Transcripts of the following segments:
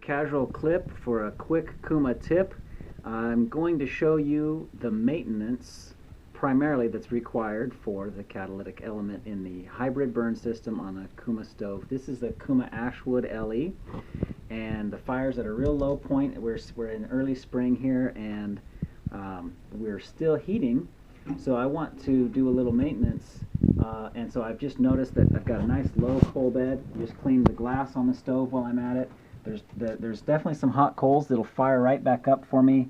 casual clip for a quick Kuma tip. I'm going to show you the maintenance primarily that's required for the catalytic element in the hybrid burn system on a Kuma stove. This is a Kuma Ashwood LE, and the fire's at a real low point. We're in early spring here, and we're still heating, so I want to do a little maintenance. And so I've just noticed that I've got a nice low coal bed. Just cleaned the glass on the stove while I'm at it. There's definitely some hot coals that'll fire right back up for me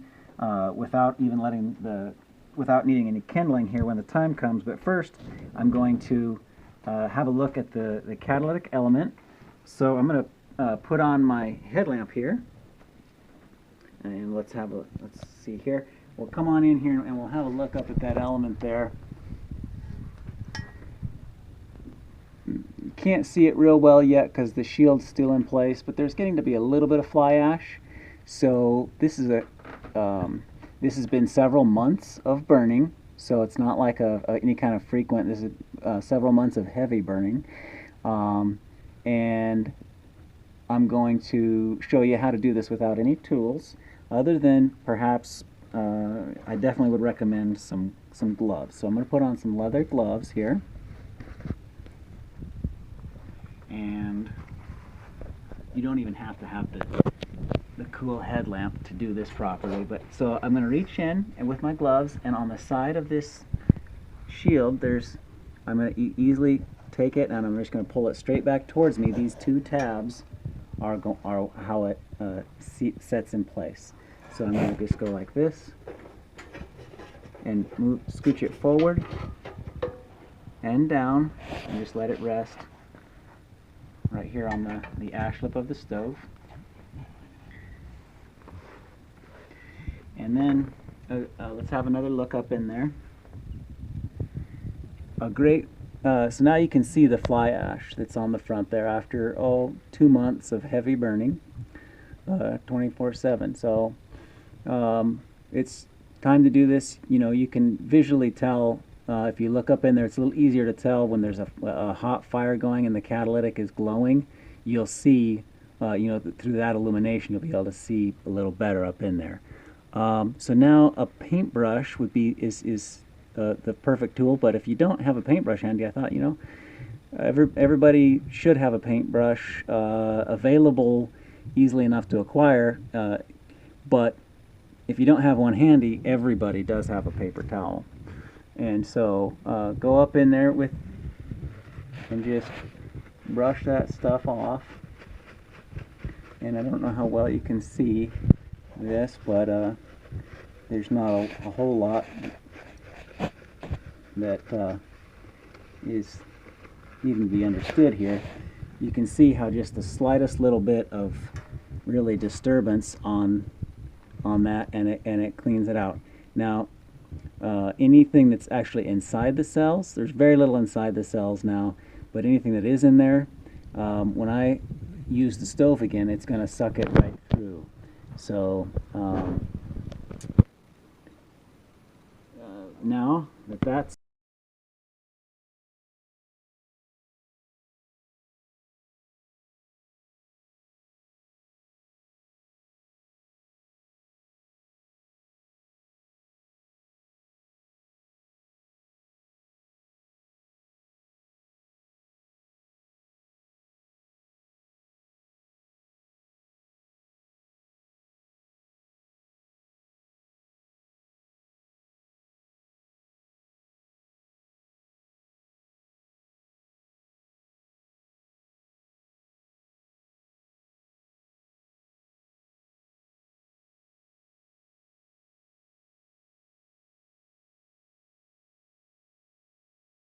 without needing any kindling here when the time comes. But first, I'm going to have a look at the catalytic element. So I'm going to put on my headlamp here, and let's see here. We'll come on in here and we'll have a look up at that element there. You can't see it real well yet because the shield's still in place, but there's getting to be a little bit of fly ash. So this is this has been several months of burning, so it's not like any kind of frequent. This is several months of heavy burning, and I'm going to show you how to do this without any tools, other than perhaps I definitely would recommend some gloves. So I'm going to put on some leather gloves here. And you don't even have to have the cool headlamp to do this properly. But so I'm going to reach in and with my gloves, and on the side of this shield, I'm going to easily take it, and I'm just going to pull it straight back towards me. These two tabs are how it sets in place. So I'm going to just go like this and scooch it forward and down, and just let it rest right here on the ash lip of the stove. And then let's have another look up in there. So now you can see the fly ash that's on the front there after 2 months of heavy burning, 24/7. So it's time to do this. You know, you can visually tell. If you look up in there, it's a little easier to tell when there's a hot fire going and the catalytic is glowing. You'll see, through that illumination, you'll be able to see a little better up in there. So now a paintbrush is the perfect tool. But if you don't have a paintbrush handy, I thought, everybody should have a paintbrush available, easily enough to acquire. But if you don't have one handy, everybody does have a paper towel. And so go up in there and just brush that stuff off. And I don't know how well you can see this, but there's not a whole lot that is even to be understood here. You can see how just the slightest little bit of really disturbance on that, and it cleans it out. Now, anything that's actually inside the cells, there's very little inside the cells now, but anything that is in there, when I use the stove again, it's going to suck it right through. So now that that's